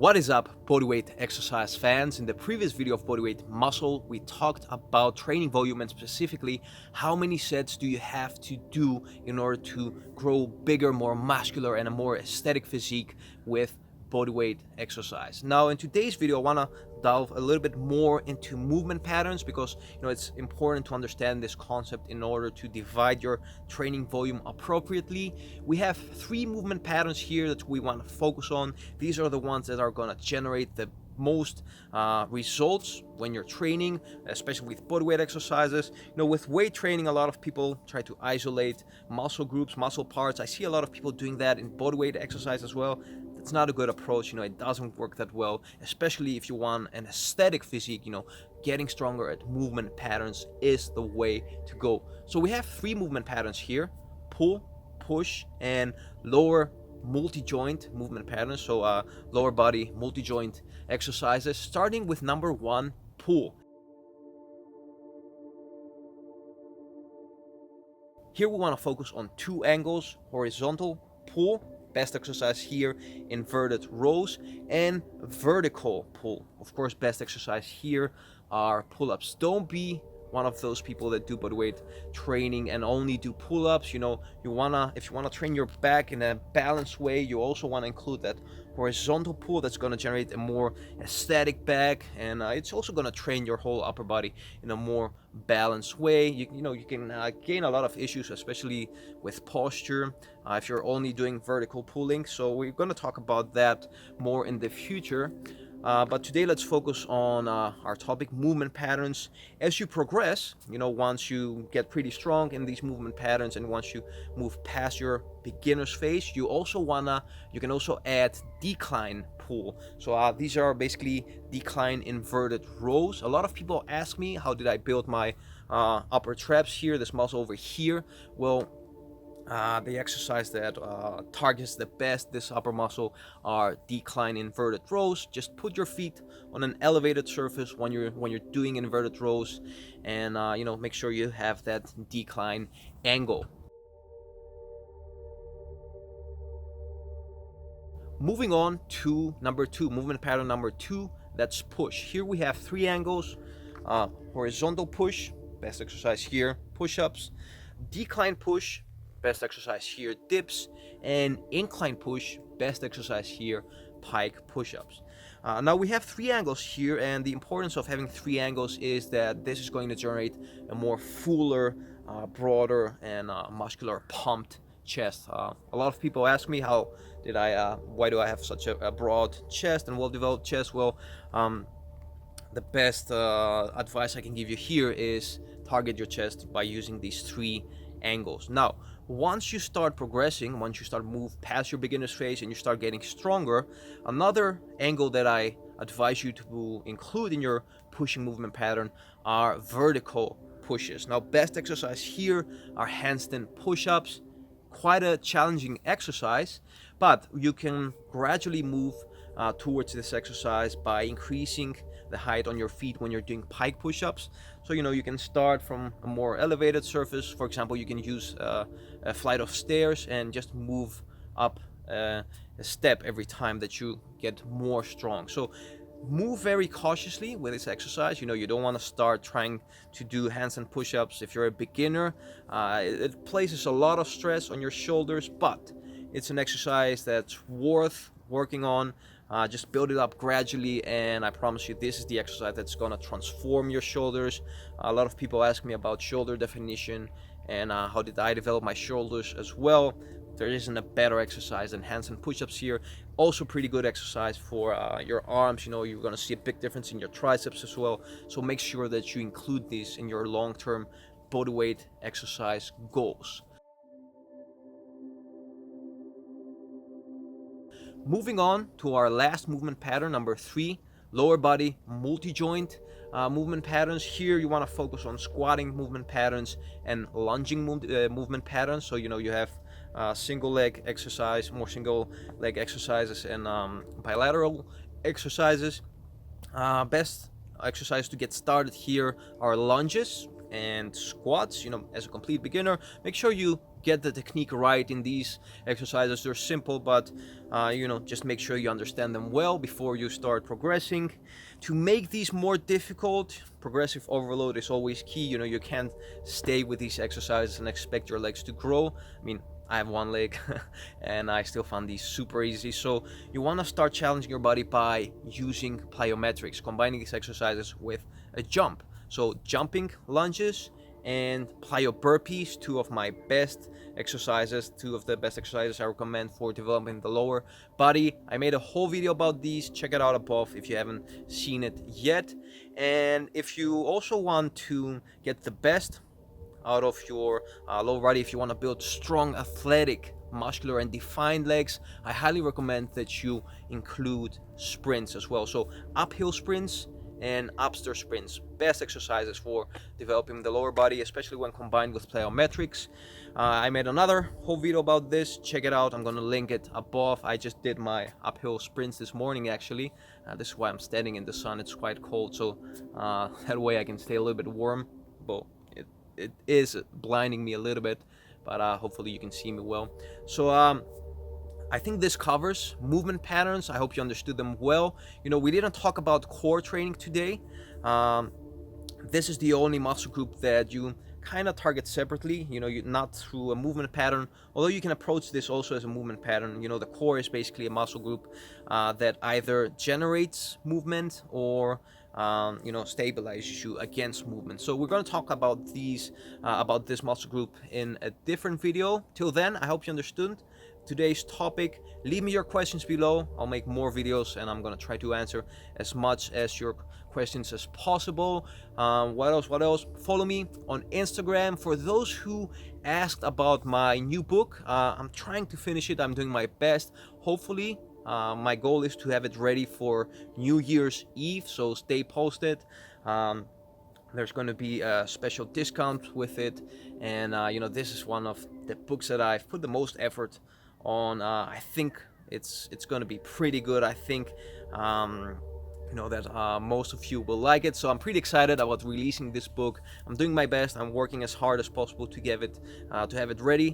What is up, bodyweight exercise fans? In the previous video of bodyweight muscle, we talked about training volume and specifically how many sets do you have to do in order to grow bigger, more muscular and a more aesthetic physique with bodyweight exercise. Now in today's video, I want to delve a little bit more into movement patterns because it's important to understand this concept in order to divide your training volume appropriately. We have 3 movement patterns here that we want to focus on. These are the ones that are going to generate the most results when you're training, especially with bodyweight exercises. With weight training, a lot of people try to isolate muscle groups, muscle parts. I see a lot of people doing that in bodyweight exercise as well. It's not a good approach. It doesn't work that well, especially if you want an aesthetic physique. Getting stronger at movement patterns is the way to go. So we have 3 movement patterns here: pull, push, and lower multi-joint movement patterns. So lower body multi-joint exercises, starting with number 1, pull. Here we want to focus on 2 angles: horizontal pull, best exercise here, inverted rows, and vertical pull. Of course, best exercise here are pull-ups. Don't be one of those people that do bodyweight training and only do pull-ups. If you wanna train your back in a balanced way, you also want to include that horizontal pull. That's going to generate a more aesthetic back, and it's also going to train your whole upper body in a more balanced way. You can gain a lot of issues, especially with posture, if you're only doing vertical pulling. So we're going to talk about that more in the future. But today let's focus on our topic, movement patterns. As you progress, once you get pretty strong in these movement patterns and once you move past your beginner's phase, you can also add decline pull. So these are basically decline inverted rows. A lot of people ask me, how did I build my upper traps here, this muscle over here? Well, the exercise that targets the best this upper muscle are decline inverted rows. Just put your feet on an elevated surface when you're doing inverted rows, and make sure you have that decline angle. Moving on to number 2, movement pattern number 2, that's push. Here we have 3 angles: horizontal push, best exercise here, push-ups; decline push, best exercise here, dips; and incline push, best exercise here, pike push-ups. Now we have 3 angles here, and the importance of having 3 angles is that this is going to generate a more fuller, broader, and muscular pumped chest. A lot of people ask me, why do I have such a broad chest and well-developed chest? Well, the best advice I can give you here is target your chest by using these 3 angles. Now, once you start progressing, once you start move past your beginner's phase and you start getting stronger, another angle that I advise you to include in your pushing movement pattern are vertical pushes. Now, best exercise here are handstand push-ups. Quite a challenging exercise, but you can gradually move towards this exercise by increasing the height on your feet when you're doing pike push-ups. So you can start from a more elevated surface. For example, you can use a flight of stairs and just move up a step every time that you get more strong. So move very cautiously with this exercise. You don't want to start trying to do handstand push-ups if you're a beginner. It places a lot of stress on your shoulders, but it's an exercise that's worth working on. Just build it up gradually, and I promise you this is the exercise that's going to transform your shoulders. A lot of people ask me about shoulder definition and how did I develop my shoulders as well. There isn't a better exercise than handstand push-ups here. Also pretty good exercise for your arms. You're going to see a big difference in your triceps as well. So make sure that you include these in your long-term bodyweight exercise goals. Moving on to our last movement pattern, number 3, lower body multi-joint movement patterns. Here you want to focus on squatting movement patterns and lunging movement patterns. So you have single leg exercise, more single leg exercises, and bilateral exercises. Best exercise to get started here are lunges and squats, as a complete beginner. Make sure you get the technique right in these exercises. They're simple, but just make sure you understand them well before you start progressing. To make these more difficult, progressive overload is always key. You can't stay with these exercises and expect your legs to grow. I have one leg and I still found these super easy. So you want to start challenging your body by using plyometrics, combining these exercises with a jump. So jumping lunges and plyo burpees, two of the best exercises I recommend for developing the lower body. I made a whole video about these. Check it out above if you haven't seen it yet. And if you also want to get the best out of your lower body, if you want to build strong, athletic, muscular and defined legs, I highly recommend that you include sprints as well. So uphill sprints and upstairs sprints, best exercises for developing the lower body, especially when combined with plyometrics. I made another whole video about this. Check it out. I'm gonna link it above. I just did my uphill sprints this morning actually. This is why I'm standing in the sun. It's quite cold, so that way I can stay a little bit warm. But it is blinding me a little bit, but hopefully you can see me well. So I think this covers movement patterns. I hope you understood them well. We didn't talk about core training today. This is the only muscle group that you kind of target separately, not through a movement pattern, although you can approach this also as a movement pattern. The core is basically a muscle group that either generates movement or stabilizes you against movement. So we're going to talk about this muscle group in a different video. Till then, I hope you understood today's topic. Leave me your questions below. I'll make more videos and I'm going to try to answer as much as your questions as possible. What else? Follow me on Instagram. For those who asked about my new book, I'm trying to finish it. I'm doing my best. Hopefully, my goal is to have it ready for New Year's Eve, so stay posted. There's going to be a special discount with it, and this is one of the books that I've put the most effort on. I think it's going to be pretty good. I think that most of you will like it, so I'm pretty excited about releasing this book. I'm doing my best. I'm working as hard as possible to have it ready